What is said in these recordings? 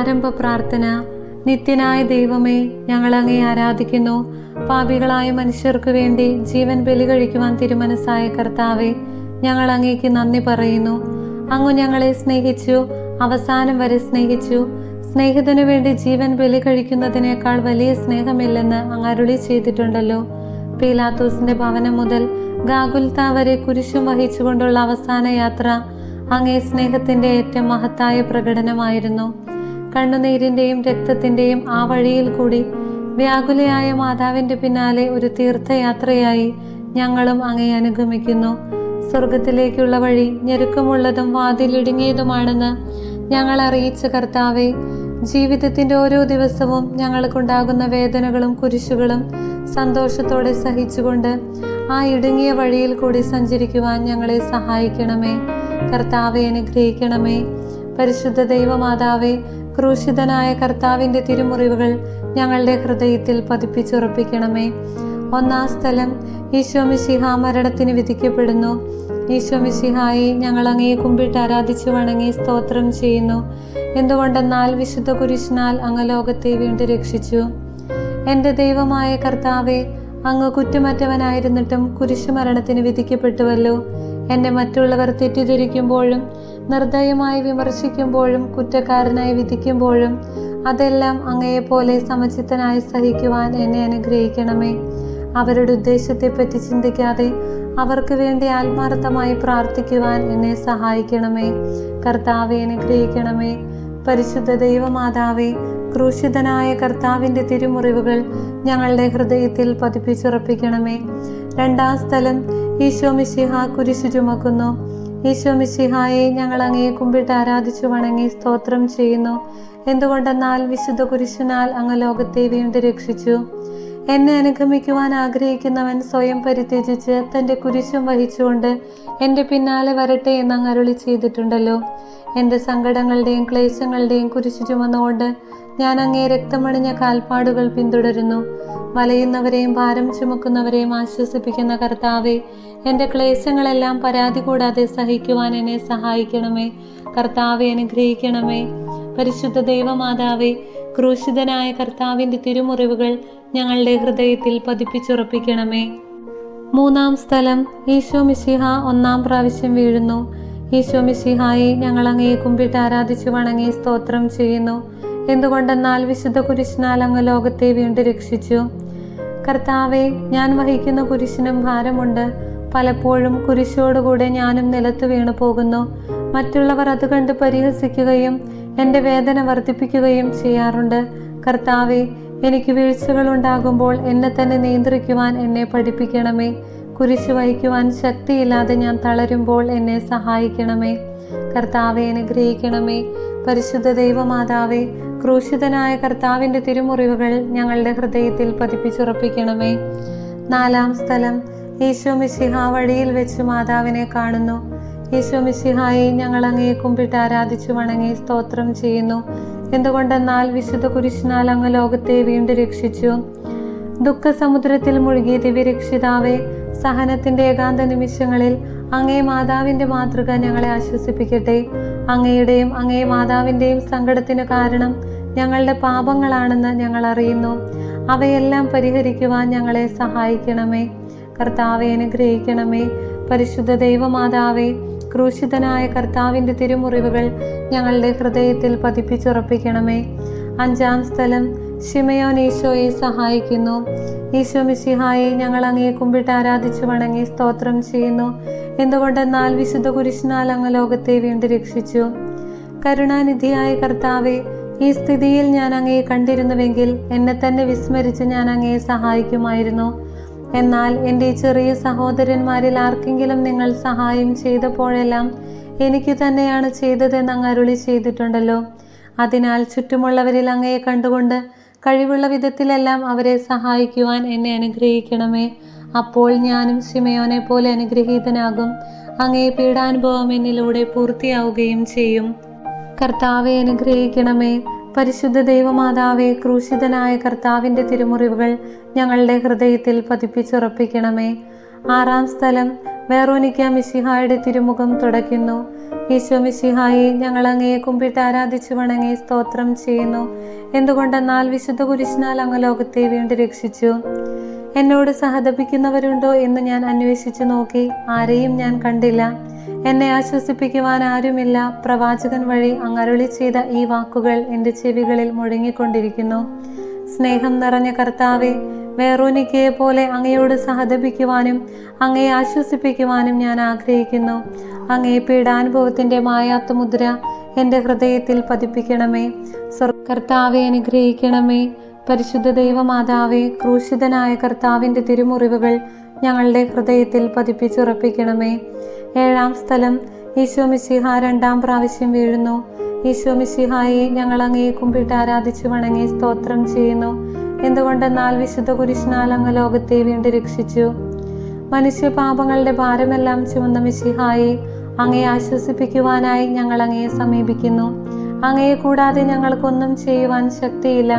പ്രാരംഭ പ്രാർത്ഥന. നിത്യനായ ദൈവമേ, ഞങ്ങൾ അങ്ങേ ആരാധിക്കുന്നു. പാപികളായ മനുഷ്യർക്കു വേണ്ടി ജീവൻ ബലി കഴിക്കുവാൻ തിരുമനസ്സായ കർത്താവേ, ഞങ്ങൾ അങ്ങേക്ക് നന്ദി പറയുന്നു. അങ്ങ് ഞങ്ങളെ സ്നേഹിച്ചു, അവസാനം വരെ സ്നേഹിച്ചു. സ്നേഹിതനു വേണ്ടി ജീവൻ ബലി കഴിക്കുന്നതിനേക്കാൾ വലിയ സ്നേഹമില്ലെന്ന് അങ്ങ് അരുളി ചെയ്തിട്ടുണ്ടല്ലോ. പീലാത്തോസിന്റെ ഭവനം മുതൽ ഗാഗുൽത്ത വരെ കുരിശും വഹിച്ചുകൊണ്ടുള്ള അവസാന യാത്ര അങ്ങേ സ്നേഹത്തിന്റെ ഏറ്റവും മഹത്തായ പ്രകടനമായിരുന്നു. കണ്ണുനീരിന്റെയും രക്തത്തിന്റെയും ആ വഴിയിൽ കൂടി വ്യാകുലയായ മാതാവിന്റെ പിന്നാലെ ഒരു തീർത്ഥയാത്രയായി ഞങ്ങളും അങ്ങേ അനുഗമിക്കുന്നു. സ്വർഗത്തിലേക്കുള്ള വഴി ഞെരുക്കമുള്ളതും വാതിലിടുങ്ങിയതുമാണെന്ന് ഞങ്ങൾ അറിയിച്ച കർത്താവെ, ജീവിതത്തിന്റെ ഓരോ ദിവസവും ഞങ്ങൾക്കുണ്ടാകുന്ന വേദനകളും കുരിശുകളും സന്തോഷത്തോടെ സഹിച്ചുകൊണ്ട് ആ ഇടുങ്ങിയ വഴിയിൽ കൂടി സഞ്ചരിക്കുവാൻ ഞങ്ങളെ സഹായിക്കണമേ. കർത്താവെ, അനുഗ്രഹിക്കണമേ. പരിശുദ്ധ ദൈവമാതാവേ, ക്രൂശിതനായ കർത്താവിന്റെ തിരുമുറിവുകൾ ഞങ്ങളുടെ ഹൃദയത്തിൽ പതിപ്പിച്ചുറപ്പിക്കണമേ. ഒന്നാം സ്ഥലം, ഈശോ മിശിഹ മരണത്തിന് വിധിക്കപ്പെടുന്നു. ഈശോ മിശിഹായെ ഞങ്ങൾ അങ്ങയെ കുമ്പിട്ട് ആരാധിച്ചു വണങ്ങി സ്തോത്രം ചെയ്യുന്നു. എന്തുകൊണ്ടെന്നാൽ വിശുദ്ധ കുരിശിനാൽ അങ്ങ് ലോകത്തെ വീണ്ടും രക്ഷിച്ചു. എൻ്റെ ദൈവമായ കർത്താവെ, അങ്ങ് കുറ്റമറ്റവനായിരുന്നിട്ടും കുരിശുമരണത്തിന് വിധിക്കപ്പെട്ടുവല്ലോ. എന്നെ മറ്റുള്ളവർ തെറ്റിദ്ധരിക്കുമ്പോഴും നിർദ്ദയമായി വിമർശിക്കുമ്പോഴും കുറ്റക്കാരനായി വിധിക്കുമ്പോഴും അതെല്ലാം അങ്ങയെപ്പോലെ സമചിത്തനായി സഹിക്കുവാൻ എന്നെ അനുഗ്രഹിക്കണമേ. അവരുടെ ഉദ്ദേശത്തെപ്പറ്റി ചിന്തിക്കാതെ അവർക്ക് വേണ്ടി ആത്മാർത്ഥമായി പ്രാർത്ഥിക്കുവാൻ എന്നെ സഹായിക്കണമേ. കർത്താവെ, അനുഗ്രഹിക്കണമേ. പരിശുദ്ധ ദൈവമാതാവേ, ക്രൂശിതനായ കർത്താവിൻ്റെ തിരുമുറിവുകൾ ഞങ്ങളുടെ ഹൃദയത്തിൽ പതിപ്പിച്ചുറപ്പിക്കണമേ. രണ്ടാം സ്ഥലം, ഈശോ മിശിഹ കുരിശു ചുമക്കുന്നു. ഈശോ മിശിഹായെ ഞങ്ങൾ അങ്ങയെ കുമ്പിട്ട് ആരാധിച്ചു വണങ്ങി സ്തോത്രം ചെയ്യുന്നു. എന്തുകൊണ്ടെന്നാൽ വിശുദ്ധ കുരിശിനാൽ അങ്ങ് ലോകത്തെ വീണ്ടും രക്ഷിച്ചു. എന്നെ അനുഗമിക്കുവാൻ ആഗ്രഹിക്കുന്നവൻ സ്വയം പരിത്യജിച്ച് തൻ്റെ കുരിശും വഹിച്ചുകൊണ്ട് എൻ്റെ പിന്നാലെ വരട്ടെ എന്ന് അങ്ങ് അരുളി ചെയ്തിട്ടുണ്ടല്ലോ. എൻ്റെ സങ്കടങ്ങളുടെയും ക്ലേശങ്ങളുടെയും കുരിശു ചുമന്നുകൊണ്ട് ഞാൻ അങ്ങേ രക്തമണിഞ്ഞ കാൽപ്പാടുകൾ പിന്തുടരുന്നു. വലയുന്നവരെയും ഭാരം ചുമക്കുന്നവരെയും ആശ്വസിപ്പിക്കുന്ന കർത്താവെ, എൻ്റെ ക്ലേശങ്ങളെല്ലാം പരാതി കൂടാതെ സഹിക്കുവാൻ എന്നെ സഹായിക്കണമേ. കർത്താവെ, അനുഗ്രഹിക്കണമേ. പരിശുദ്ധ ദൈവമാതാവേ, ക്രൂശിതനായ കർത്താവിൻ്റെ തിരുമുറിവുകൾ ഞങ്ങളുടെ ഹൃദയത്തിൽ പതിപ്പിച്ചുറപ്പിക്കണമേ. മൂന്നാം സ്ഥലം, ഈശോ മിശിഹ ഒന്നാം പ്രാവശ്യം വീഴുന്നു. ഈശോ മിശിഹായെ ഞങ്ങൾ അങ്ങയെ കുമ്പിട്ട് ആരാധിച്ചു വണങ്ങി സ്തോത്രം ചെയ്യുന്നു. എന്തുകൊണ്ടെന്നാൽ വിശുദ്ധ കുരിശിനാൽ അങ്ങ് ലോകത്തെ വീണ്ടും രക്ഷിച്ചു. കർത്താവെ, ഞാൻ വഹിക്കുന്ന കുരിശിനും ഭാരമുണ്ട്. പലപ്പോഴും കുരിശോടുകൂടെ ഞാനും നിലത്ത് വീണു പോകുന്നു. മറ്റുള്ളവർ അത് കണ്ട് പരിഹസിക്കുകയും എൻ്റെ വേദന വർദ്ധിപ്പിക്കുകയും ചെയ്യാറുണ്ട്. കർത്താവെ, എനിക്ക് വീഴ്ചകൾ ഉണ്ടാകുമ്പോൾ എന്നെ തന്നെ നിയന്ത്രിക്കുവാൻ എന്നെ പഠിപ്പിക്കണമേ. കുരിശ് വഹിക്കുവാൻ ശക്തിയില്ലാതെ ഞാൻ തളരുമ്പോൾ എന്നെ സഹായിക്കണമേ. കർത്താവെ, അനുഗ്രഹിക്കണമേ. പരിശുദ്ധ ദൈവമാതാവേ, ക്രൂശിതനായ കർത്താവിൻ്റെ തിരുമുറിവുകൾ ഞങ്ങളുടെ ഹൃദയത്തിൽ പതിപ്പിച്ചുറപ്പിക്കണമേ. നാലാം സ്ഥലം, ഈശോ മിശിഹ വഴിയിൽ വെച്ച് മാതാവിനെ കാണുന്നു. ഈശോ മിശിഹായെ ഞങ്ങൾ അങ്ങയെ കുമ്പിട്ട് ആരാധിച്ചു വണങ്ങി സ്തോത്രം ചെയ്യുന്നു. എന്തുകൊണ്ടെന്നാൽ വിശുദ്ധ കുരിശിനാൽ അങ്ങ് ലോകത്തെ വീണ്ടും രക്ഷിച്ചു. ദുഃഖസമുദ്രത്തിൽ മുഴുകിയ ദിവ്യരക്ഷിതാവേ, സഹനത്തിന്റെ ഏകാന്ത നിമിഷങ്ങളിൽ അങ്ങേ മാതാവിന്റെ മാതൃക ഞങ്ങളെ ആശ്വസിപ്പിക്കട്ടെ. അങ്ങയുടെയും അങ്ങേ മാതാവിൻ്റെയും സങ്കടത്തിന് കാരണം ഞങ്ങളുടെ പാപങ്ങളാണെന്ന് ഞങ്ങൾ അറിയുന്നു. അവയെല്ലാം പരിഹരിക്കുവാൻ ഞങ്ങളെ സഹായിക്കണമേ. കർത്താവെ, അനുഗ്രഹിക്കണമേ. പരിശുദ്ധ ദൈവമാതാവേ, ക്രൂശിതനായ കർത്താവിൻ്റെ തിരുമുറിവുകൾ ഞങ്ങളുടെ ഹൃദയത്തിൽ പതിപ്പിച്ചുറപ്പിക്കണമേ. അഞ്ചാം സ്ഥലം, ശിമയോൻ ഈശോയെ സഹായിക്കുന്നു. ഈശോ മിശിഹായെ ഞങ്ങൾ അങ്ങയെ കുമ്പിട്ട് ആരാധിച്ചു വണങ്ങി സ്തോത്രം ചെയ്യുന്നു. എന്തുകൊണ്ടെന്നാൽ വിശുദ്ധ കുരിശിനാൽ അങ്ങ് ലോകത്തെ വീണ്ടും രക്ഷിച്ചു. കരുണാനിധിയായ കർത്താവെ, ഈ സ്ഥിതിയിൽ ഞാൻ അങ്ങയെ കണ്ടിരുന്നുവെങ്കിൽ എന്നെ തന്നെ വിസ്മരിച്ച് ഞാൻ അങ്ങയെ സഹായിക്കുമായിരുന്നു. എന്നാൽ എൻ്റെ ചെറിയ സഹോദരന്മാരിൽ ആർക്കെങ്കിലും നിങ്ങൾ സഹായം ചെയ്തപ്പോഴെല്ലാം എനിക്ക് തന്നെയാണ് ചെയ്തതെന്ന് അങ്ങ് അരുളി ചെയ്തിട്ടുണ്ടല്ലോ. അതിനാൽ ചുറ്റുമുള്ളവരിൽ അങ്ങയെ കണ്ടുകൊണ്ട് കഴിവുള്ള വിധത്തിലെല്ലാം അവരെ സഹായിക്കുവാൻ എന്നെ അനുഗ്രഹിക്കണമേ. അപ്പോൾ ഞാനും ശിമയോനെ പോലെ അനുഗ്രഹീതനാകും. അങ്ങേ പീഡാനുഭവം എന്നിലൂടെ പൂർത്തിയാവുകയും ചെയ്യും. കർത്താവെ, അനുഗ്രഹിക്കണമേ. പരിശുദ്ധ ദൈവമാതാവേ, ക്രൂശിതനായ കർത്താവിൻ്റെ തിരുമുറിവുകൾ ഞങ്ങളുടെ ഹൃദയത്തിൽ പതിപ്പിച്ചുറപ്പിക്കണമേ. ആറാം സ്ഥലം, വെറോനിക്ക മിശിഹായുടെ തിരുമുഖം തുടയ്ക്കുന്നു. ഈശോ മിശിഹായെ, ഞങ്ങൾ അങ്ങയെ കുമ്പിട്ട് ആരാധിച്ചു വണങ്ങി സ്തോത്രം ചെയ്യുന്നു. എന്തുകൊണ്ടെന്നാൽ വിശുദ്ധ കുരിശിനാൽ അങ്ങ് ലോകത്തെ വീണ്ടും രക്ഷിച്ചു. എന്നോട് സഹതപിക്കുന്നവരുണ്ടോ എന്ന് ഞാൻ അന്വേഷിച്ചു നോക്കി, ആരെയും ഞാൻ കണ്ടില്ല. എന്നെ ആശ്വസിപ്പിക്കുവാൻ ആരുമില്ല. പ്രവാചകൻ വഴി അങ്ങ് അരുളി ചെയ്ത ഈ വാക്കുകൾ എൻ്റെ ചെവികളിൽ മുഴങ്ങിക്കൊണ്ടിരിക്കുന്നു. സ്നേഹം നിറഞ്ഞ കർത്താവെ, വെറോനിക്കയെ പോലെ അങ്ങയോട് സഹതപിക്കുവാനും അങ്ങയെ ആശ്വസിപ്പിക്കുവാനും ഞാൻ ആഗ്രഹിക്കുന്നു. അങ്ങേ പീഡാനുഭവത്തിൻ്റെ മായാത്ത മുദ്ര എൻ്റെ ഹൃദയത്തിൽ പതിപ്പിക്കണമേ. കർത്താവെ, അനുഗ്രഹിക്കണമേ. പരിശുദ്ധ ദൈവമാതാവേ, ക്രൂശിതനായ കർത്താവിൻ്റെ തിരുമുറിവുകൾ ഞങ്ങളുടെ ഹൃദയത്തിൽ പതിപ്പിച്ചുറപ്പിക്കണമേ. 7-ാം സ്ഥലം. ഈശോ മിശിഹ 2-ാം പ്രാവശ്യം വീഴുന്നു. ഈശോ മിശിഹായെ, ഞങ്ങൾ അങ്ങയെ കുമ്പിട്ട് ആരാധിച്ചു വണങ്ങി സ്തോത്രം ചെയ്യുന്നു. എന്തുകൊണ്ടെന്നാൽ വിശുദ്ധ കുരിശിനാൽ അങ്ങ് ലോകത്തെ വീണ്ടും രക്ഷിച്ചു. മനുഷ്യപാപങ്ങളുടെ ഭാരമെല്ലാം ചുമന്ന മിശിഹായെ, അങ്ങയെ ആശ്വസിപ്പിക്കുവാനായി ഞങ്ങൾ അങ്ങയെ സമീപിക്കുന്നു. അങ്ങയെ കൂടാതെ ഞങ്ങൾക്കൊന്നും ചെയ്യുവാൻ ശക്തിയില്ല.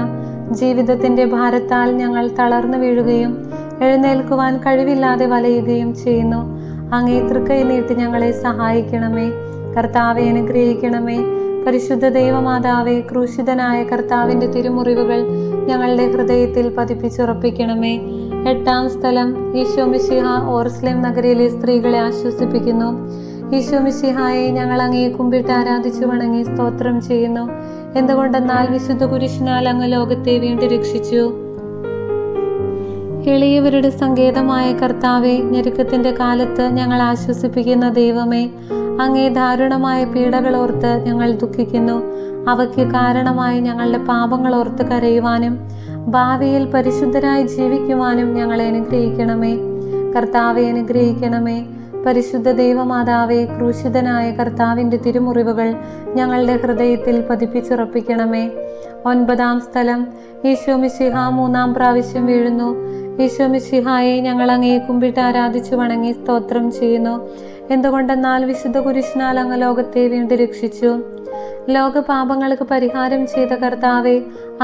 ജീവിതത്തിൻ്റെ ഭാരത്താൽ ഞങ്ങൾ തളർന്നു വീഴുകയും എഴുന്നേൽക്കുവാൻ കഴിവില്ലാതെ വലയുകയും ചെയ്യുന്നു. അങ്ങേ തൃക്കൈ നീട്ടി ഞങ്ങളെ സഹായിക്കണമേ. കർത്താവെ, അനുഗ്രഹിക്കണമേ. പരിശുദ്ധ ദൈവമാതാവേ, ക്രൂശിതനായ കർത്താവിൻ്റെ തിരുമുറിവുകൾ ഞങ്ങളുടെ ഹൃദയത്തിൽ പതിപ്പിച്ചുറപ്പിക്കണമേ. 8-ാം സ്ഥലം. ഈശോ മിശിഹ ഓർസ്ലേം നഗരിയിലെ സ്ത്രീകളെ ആശ്വസിപ്പിക്കുന്നു. ഈശോ മിശിഹായെ, ഞങ്ങൾ അങ്ങയെ കുമ്പിട്ട് ആരാധിച്ചു വണങ്ങി സ്തോത്രം ചെയ്യുന്നു. എന്തുകൊണ്ടെന്നാൽ വിശുദ്ധ കുരിശിനാൽ അങ്ങ് ലോകത്തെ വീണ്ടും രക്ഷിച്ചു. എളിയവരുടെ സങ്കേതമായ കർത്താവെ, ഞെരുക്കത്തിൻ്റെ കാലത്ത് ഞങ്ങൾ ആശ്വസിപ്പിക്കുന്ന ദൈവമേ, അങ്ങേ ദാരുണമായ പീഡകൾ ഓർത്ത് ഞങ്ങൾ ദുഃഖിക്കുന്നു. അവയ്ക്ക് കാരണമായി ഞങ്ങളുടെ പാപങ്ങൾ ഓർത്ത് കരയുവാനും ഭാവിയിൽ പരിശുദ്ധരായി ജീവിക്കുവാനും ഞങ്ങളെ അനുഗ്രഹിക്കണമേ. കർത്താവെ, അനുഗ്രഹിക്കണമേ. പരിശുദ്ധ ദൈവമാതാവേ, ക്രൂശിതനായ കർത്താവിൻ്റെ തിരുമുറിവുകൾ ഞങ്ങളുടെ ഹൃദയത്തിൽ പതിപ്പിച്ചുറപ്പിക്കണമേ. 9-ാം സ്ഥലം. ഈശോ മിശിഹ 3-ാം പ്രാവശ്യം വീഴുന്നു. ഈശോ മിശിഹായെ, ഞങ്ങൾ അങ്ങയെ കുമ്പിട്ട് ആരാധിച്ചു വണങ്ങി സ്തോത്രം ചെയ്യുന്നു. എന്തുകൊണ്ടെന്നാൽ വിശുദ്ധ കുരിശിനാൽ അങ്ങ് ലോകത്തെ വീണ്ടും രക്ഷിച്ചു. ലോകപാപങ്ങൾക്ക് പരിഹാരം ചെയ്ത കർത്താവെ,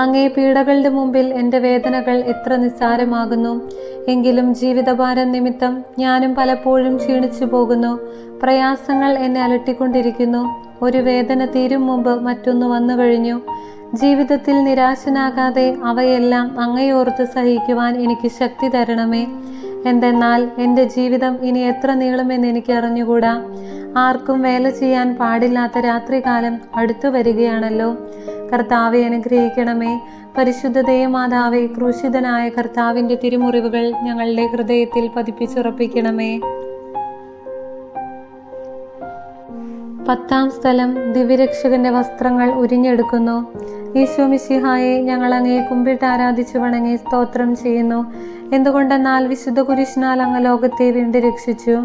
അങ്ങേ പീഡകളുടെ മുമ്പിൽ എൻ്റെ വേദനകൾ എത്ര നിസ്സാരമാകുന്നു. എങ്കിലും ജീവിതഭാരം നിമിത്തം ഞാനും പലപ്പോഴും ക്ഷീണിച്ചു പോകുന്നു. പ്രയാസങ്ങൾ എന്നെ അലട്ടിക്കൊണ്ടിരിക്കുന്നു. ഒരു വേദന തീരും മുമ്പ് മറ്റൊന്ന് വന്നു കഴിഞ്ഞു. ജീവിതത്തിൽ നിരാശനാകാതെ അവയെല്ലാം അങ്ങയോർത്ത് സഹിക്കുവാൻ എനിക്ക് ശക്തി തരണമേ. എന്തെന്നാൽ എൻ്റെ ജീവിതം ഇനി എത്ര നീളുമെന്ന് എനിക്ക് അറിഞ്ഞുകൂടാ. ആർക്കും വേല ചെയ്യാൻ പാടില്ലാത്ത രാത്രികാലം അടുത്തു വരികയാണല്ലോ. കർത്താവെ, അനുഗ്രഹിക്കണമേ. പരിശുദ്ധ ദൈവമാതാവേ, ക്രൂശിതനായ കർത്താവിൻ്റെ തിരുമുറിവുകൾ ഞങ്ങളുടെ ഹൃദയത്തിൽ പതിപ്പിച്ചുറപ്പിക്കണമേ. 10-ാം സ്ഥലം. ദിവ്യരക്ഷകന്റെ വസ്ത്രങ്ങൾ ഉരിഞ്ഞെടുക്കുന്നു. ഈശോ മിശിഹായെ, ഞങ്ങൾ അങ്ങയെ കുമ്പിട്ട് ആരാധിച്ചു വണങ്ങി സ്തോത്രം ചെയ്യുന്നു. എന്തുകൊണ്ടെന്നാൽ വിശുദ്ധ കുരിശിനാൽ അങ്ങ് ലോകത്തെ വീണ്ടും രക്ഷിച്ചു.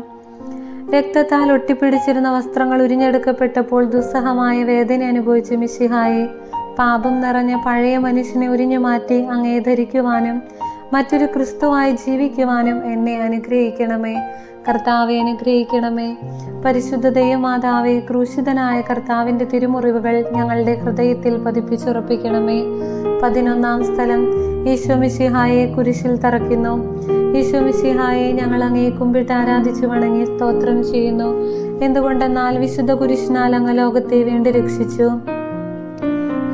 രക്തത്താൽ ഒട്ടിപ്പിടിച്ചിരുന്ന വസ്ത്രങ്ങൾ ഉരിഞ്ഞെടുക്കപ്പെട്ടപ്പോൾ ദുസ്സഹമായ വേദന അനുഭവിച്ച മിശിഹായെ, പാപം നിറഞ്ഞ പഴയ മനുഷ്യനെ ഉരിഞ്ഞു മാറ്റി അങ്ങയെ ധരിക്കുവാനും മറ്റൊരു ക്രിസ്തുവായി ജീവിക്കുവാനും എന്നെ അനുഗ്രഹിക്കണമേ. കർത്താവെ, അനുഗ്രഹിക്കണമേ. പരിശുദ്ധ ദൈവമാതാവേ, ക്രൂശിതനായ കർത്താവിൻ്റെ തിരുമുറിവുകൾ ഞങ്ങളുടെ ഹൃദയത്തിൽ പതിപ്പിച്ചുറപ്പിക്കണമേ. 11-ാം സ്ഥലം. ഈശോ മിശിഹായെ കുരിശിൽ തറയ്ക്കുന്നു. ഈശോ മിശിഹായെ, ഞങ്ങൾ അങ്ങയെ കുമ്പിട്ട് ആരാധിച്ചു വണങ്ങി സ്തോത്രം ചെയ്യുന്നു. എന്തുകൊണ്ടെന്നാൽ വിശുദ്ധ കുരിശിനാൽ അങ്ങ് ലോകത്തെ വീണ്ടും രക്ഷിച്ചു.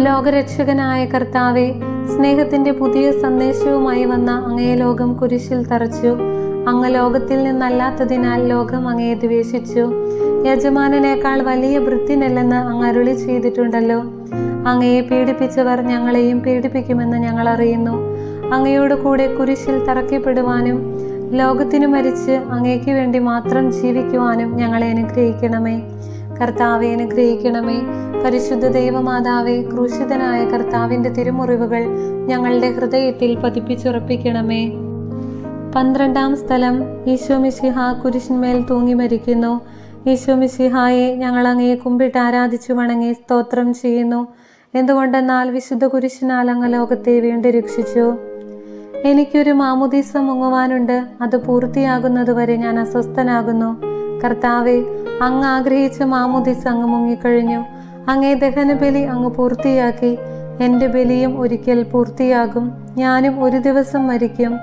ലോകരക്ഷകനായ കർത്താവെ, സ്നേഹത്തിൻ്റെ പുതിയ സന്ദേശവുമായി വന്ന അങ്ങയെ ലോകം കുരിശിൽ തറച്ചു. അങ്ങ് ലോകത്തിൽ നിന്നല്ലാത്തതിനാൽ ലോകം അങ്ങയെ ദ്വേഷിച്ചു. യജമാനനേക്കാൾ വലിയ ഭൃത്യനല്ലെന്ന് അങ്ങ് അരുളി ചെയ്തിട്ടുണ്ടല്ലോ. അങ്ങയെ പീഡിപ്പിച്ചവർ ഞങ്ങളെയും പീഡിപ്പിക്കുമെന്ന് ഞങ്ങൾ അറിയുന്നു. അങ്ങയോട് കൂടെ കുരിശിൽ തറയ്ക്കപ്പെടുവാനും ലോകത്തിനു മരിച്ച് അങ്ങയ്ക്ക് വേണ്ടി മാത്രം ജീവിക്കുവാനും ഞങ്ങളെ അനുഗ്രഹിക്കണമേ. കർത്താവെ, അനുഗ്രഹിക്കണമേ. പരിശുദ്ധ ദൈവമാതാവേ, ക്രൂശിതനായ കർത്താവിൻ്റെ തിരുമുറിവുകൾ ഞങ്ങളുടെ ഹൃദയത്തിൽ പതിപ്പിച്ചുറപ്പിക്കണമേ. 12-ാം സ്ഥലം. ഈശോ മിശിഹ കുരിശിന്മേൽ തൂങ്ങി മരിക്കുന്നു. ഈശോ മിശിഹായെ, ഞങ്ങൾ അങ്ങയെ കുമ്പിട്ട് ആരാധിച്ചു വണങ്ങി സ്തോത്രം ചെയ്യുന്നു. എന്തുകൊണ്ടെന്നാൽ വിശുദ്ധ കുരിശിനാൽ അങ്ങ് ലോകത്തെ വീണ്ടും രക്ഷിച്ചു. എനിക്കൊരു മാമുദീസ മുങ്ങുവാനുണ്ട്. അത് പൂർത്തിയാകുന്നതുവരെ ഞാൻ അസ്വസ്ഥനാകുന്നു. കർത്താവെ, അങ്ങ് ആഗ്രഹിച്ച മാമുദീസ അങ്ങ് മുങ്ങിക്കഴിഞ്ഞു. അങ്ങേ ദഹനബലി അങ്ങ് പൂർത്തിയാക്കി. എൻ്റെ ബലിയും ഒരിക്കൽ പൂർത്തിയാകും. ഞാനും ഒരു ദിവസം മരിക്കും.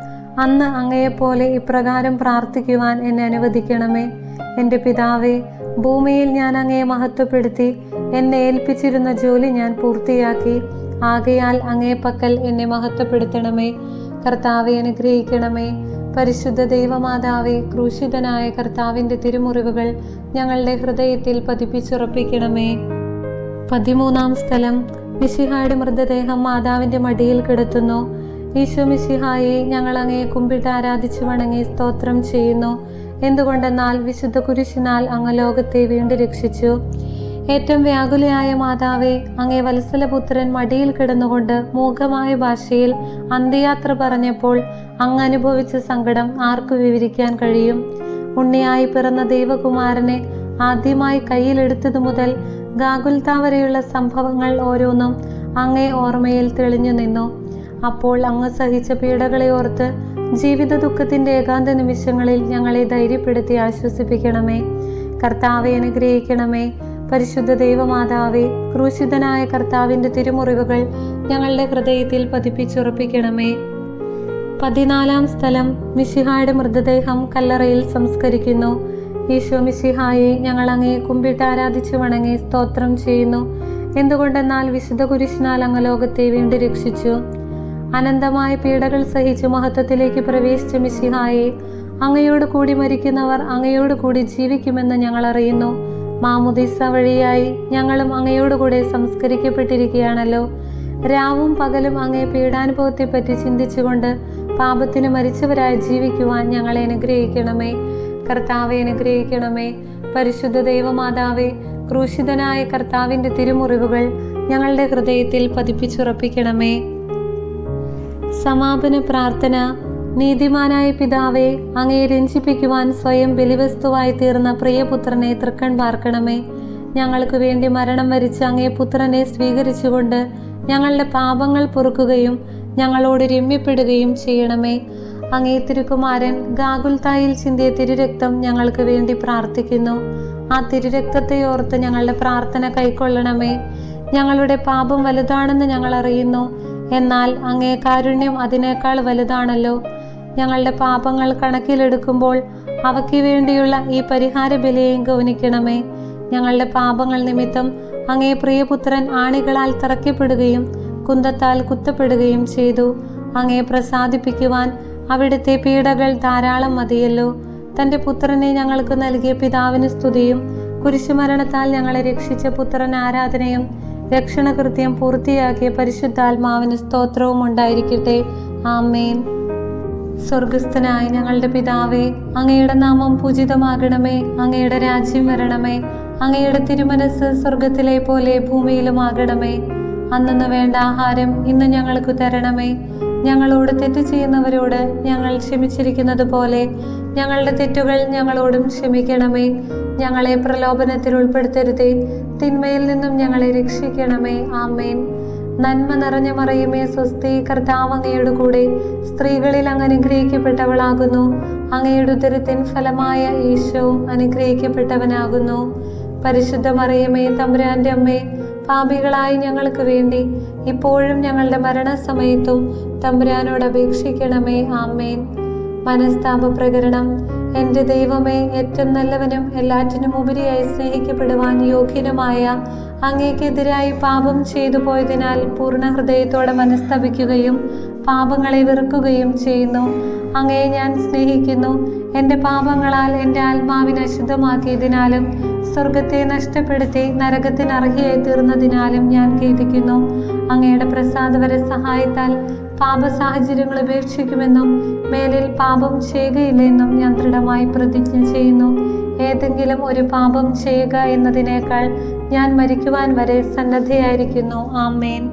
അന്ന് അങ്ങയെപ്പോലെ ഇപ്രകാരം പ്രാർത്ഥിക്കുവാൻ എന്നെ അനുവദിക്കണമേ. എൻ്റെ പിതാവേ, ഭൂമിയിൽ ഞാൻ അങ്ങയെ മഹത്വപ്പെടുത്തി എന്നെ ഏൽപ്പിച്ചിരുന്ന ജോലി ഞാൻ പൂർത്തിയാക്കി. ആകയാൽ അങ്ങയെ പക്കൽ എന്നെ മഹത്വപ്പെടുത്തണമേ. കർത്താവെ, അനുഗ്രഹിക്കണമേ. പരിശുദ്ധ ദൈവമാതാവേ, ക്രൂശിതനായ കർത്താവിൻ്റെ തിരുമുറിവുകൾ ഞങ്ങളുടെ ഹൃദയത്തിൽ പതിപ്പിച്ചുറപ്പിക്കണമേ. 13-ാം സ്ഥലം. മിശിഹായുടെ മൃതദേഹം മാതാവിൻ്റെ മടിയിൽ കിടത്തുന്നു. ഈശോ മിശിഹായെ, ഞങ്ങൾ അങ്ങയെ കുമ്പിട്ട് ആരാധിച്ചു വണങ്ങി സ്തോത്രം ചെയ്യുന്നു. എന്തുകൊണ്ടെന്നാൽ വിശുദ്ധ കുരിശിനാൽ അങ്ങ് ലോകത്തെ വീണ്ടും രക്ഷിച്ചു. ഏറ്റവും വ്യാകുലയായ മാതാവേ, അങ്ങേ വത്സലപുത്രൻ മടിയിൽ കിടന്നുകൊണ്ട് മൂകമായ ഭാഷയിൽ അന്ത്യയാത്ര പറഞ്ഞപ്പോൾ അങ്ങ് അനുഭവിച്ച സങ്കടം ആർക്കു വിവരിക്കാൻ കഴിയും? ഉണ്ണിയായി പിറന്ന ദൈവകുമാരനെ ആദ്യമായി കയ്യിലെടുത്തതു മുതൽ ഗാഗുൽത്താ വരെയുള്ള സംഭവങ്ങൾ ഓരോന്നും അങ്ങേ ഓർമ്മയിൽ തെളിഞ്ഞു നിന്നു. അപ്പോൾ അങ്ങ് സഹിച്ച പീഡകളെ ഓർത്ത് ജീവിത ദുഃഖത്തിൻ്റെ ഏകാന്ത നിമിഷങ്ങളിൽ ഞങ്ങളെ ധൈര്യപ്പെടുത്തി ആശ്വസിപ്പിക്കണമേ. കർത്താവെ, അനുഗ്രഹിക്കണമേ. പരിശുദ്ധ ദൈവമാതാവേ, ക്രൂശിതനായ കർത്താവിൻ്റെ തിരുമുറിവുകൾ ഞങ്ങളുടെ ഹൃദയത്തിൽ പതിപ്പിച്ചുറപ്പിക്കണമേ. 14-ാം സ്ഥലം. മിശിഹായുടെ മൃതദേഹം കല്ലറയിൽ സംസ്കരിക്കുന്നു. ഈശോ മിശിഹായെ, ഞങ്ങൾ അങ്ങയെ കുമ്പിട്ട് ആരാധിച്ചു വണങ്ങി സ്തോത്രം ചെയ്യുന്നു. എന്തുകൊണ്ടെന്നാൽ വിശുദ്ധ കുരിശിനാൽ അങ്ങ് ലോകത്തെ വീണ്ടും രക്ഷിച്ചു. അനന്തമായ പീഡകൾ സഹിച്ച് മഹത്വത്തിലേക്ക് പ്രവേശിച്ച മിശിഹായെ, അങ്ങയോട് കൂടി മരിക്കുന്നവർ അങ്ങയോട് കൂടി ജീവിക്കുമെന്ന് ഞങ്ങൾ അറിയുന്നു. മാമുദീസ വഴിയായി ഞങ്ങളും അങ്ങയോടുകൂടെ സംസ്കരിക്കപ്പെട്ടിരിക്കുകയാണല്ലോ. രാവും പകലും അങ്ങേ പീഡാനുഭവത്തെപ്പറ്റി ചിന്തിച്ചുകൊണ്ട് പാപത്തിന് മരിച്ചവരായി ജീവിക്കുവാൻ ഞങ്ങളെ അനുഗ്രഹിക്കണമേ. കർത്താവെ, അനുഗ്രഹിക്കണമേ. പരിശുദ്ധ ദൈവമാതാവേ, ക്രൂശിതനായ കർത്താവിൻ്റെ തിരുമുറിവുകൾ ഞങ്ങളുടെ ഹൃദയത്തിൽ പതിപ്പിച്ചുറപ്പിക്കണമേ. സമാപന പ്രാർത്ഥന. നീതിമാനായ പിതാവേ, അങ്ങയെ രഞ്ജിപ്പിക്കുവാൻ സ്വയം ബലിവസ്തുവായി തീർന്ന പ്രിയപുത്രനെ തൃക്കൺ പാർക്കണമേ. ഞങ്ങൾക്ക് വേണ്ടി മരണം വരിച്ച അങ്ങേ പുത്രനെ സ്വീകരിച്ചുകൊണ്ട് ഞങ്ങളുടെ പാപങ്ങൾ പൊറുക്കുകയും ഞങ്ങളോട് രമ്യപ്പെടുകയും ചെയ്യണമേ. അങ്ങേ തിരുക്കുമാരൻ ഗാഗുൽത്തായിൽ ചിന്തിയ തിരുരക്തം ഞങ്ങൾക്ക് വേണ്ടി പ്രാർത്ഥിക്കുന്നു. ആ തിരുരക്തത്തെ ഓർത്ത് ഞങ്ങളുടെ പ്രാർത്ഥന കൈക്കൊള്ളണമേ. ഞങ്ങളുടെ പാപം വലുതാണെന്ന് ഞങ്ങൾ അറിയുന്നു. എന്നാൽ അങ്ങേ കാരുണ്യം അതിനേക്കാൾ വലുതാണല്ലോ. ഞങ്ങളുടെ പാപങ്ങൾ കണക്കിലെടുക്കുമ്പോൾ അവയ്ക്ക് വേണ്ടിയുള്ള ഈ പരിഹാര ബലിയെയും ഗൗനിക്കണമേ. ഞങ്ങളുടെ പാപങ്ങൾ നിമിത്തം അങ്ങേ പ്രിയപുത്രൻ ആണികളാൽ തറയ്ക്കപ്പെടുകയും കുന്തത്താൽ കുത്തപ്പെടുകയും ചെയ്തു. അങ്ങയെ പ്രസാദിപ്പിക്കുവാൻ അവിടുത്തെ പീഡകൾ ധാരാളം മതിയല്ലോ. തൻ്റെ പുത്രനെ ഞങ്ങൾക്ക് നൽകിയ പിതാവിന് സ്തുതിയും കുരിശുമരണത്താൽ ഞങ്ങളെ രക്ഷിച്ച പുത്രൻ ആരാധനയും രക്ഷണകൃത്യം പൂർത്തിയാക്കിയ പരിശുദ്ധാത്മാവിന് സ്തോത്രവും ഉണ്ടായിരിക്കട്ടെ. ആമേൻ. സ്വർഗസ്ഥനായ ഞങ്ങളുടെ പിതാവേ, അങ്ങയുടെ നാമം പൂജിതമാകണമേ. അങ്ങയുടെ രാജ്യം വരണമേ. അങ്ങയുടെ തിരുമനസ് സ്വർഗത്തിലെ പോലെ ഭൂമിയിലുമാകണമേ. അന്നന്ന് വേണ്ട ആഹാരം ഇന്ന് ഞങ്ങൾക്ക് തരണമേ. ഞങ്ങളോട് തെറ്റ് ചെയ്യുന്നവരോട് ഞങ്ങൾ ക്ഷമിച്ചിരിക്കുന്നത് പോലെ ഞങ്ങളുടെ തെറ്റുകൾ ഞങ്ങളോടും ക്ഷമിക്കണമേ. ഞങ്ങളെ പ്രലോഭനത്തിൽ ഉൾപ്പെടുത്തരുതേ, തിന്മയിൽ നിന്നും ഞങ്ങളെ രക്ഷിക്കണമേ. ആമേൻ. നന്മ നിറഞ്ഞ മറിയമേ, സ്വസ്തി, കർത്താവ് അങ്ങയുടെ കൂടെ സ്ത്രീകളിൽ അങ്ങ് അനുഗ്രഹിക്കപ്പെട്ടവളാകുന്നു. അങ്ങയുടെ ഉദരത്തിൻ ഫലമായ ഈശോ അനുഗ്രഹിക്കപ്പെട്ടവനാകുന്നു. പരിശുദ്ധ മറിയമേ, തമ്പുരാന്റെ അമ്മേ, പാപികളായി ഞങ്ങൾക്ക് വേണ്ടി ഇപ്പോഴും ഞങ്ങളുടെ മരണസമയത്തും തമ്പുരാനോട് അപേക്ഷിക്കണമേ. ആമേൻ. മനസ്താപ പ്രകരണം. എൻ്റെ ദൈവമേ, ഏറ്റവും നല്ലവനും എല്ലാറ്റിനും ഉപരിയായി സ്നേഹിക്കപ്പെടുവാൻ യോഗ്യനുമായ അങ്ങേക്കെതിരായി പാപം ചെയ്തു പോയതിനാൽ പൂർണ്ണ ഹൃദയത്തോടെ മനസ്തപിക്കുകയും പാപങ്ങളെ വെറുക്കുകയും ചെയ്യുന്നു. അങ്ങയെ ഞാൻ സ്നേഹിക്കുന്നു. എൻ്റെ പാപങ്ങളാൽ എൻ്റെ ആത്മാവിനെ അശുദ്ധമാക്കിയതിനാലും സ്വർഗത്തെ നഷ്ടപ്പെടുത്തി നരകത്തിന് അർഹയായി തീർന്നതിനാലും ഞാൻ ഖേദിക്കുന്നു. അങ്ങയുടെ പ്രസാദവര സഹായത്താൽ പാപ സാഹചര്യങ്ങൾ ഉപേക്ഷിക്കുമെന്നും മേലിൽ പാപം ചെയ്യുകയില്ലെന്നും ഞാൻ ദൃഢമായി പ്രതിജ്ഞ ചെയ്യുന്നു. ഏതെങ്കിലും ഒരു പാപം ചെയ്യുക എന്നതിനേക്കാൾ ഞാൻ മരിക്കുവാൻ വരെ സന്നദ്ധയായിരിക്കുന്നു. ആമേൻ.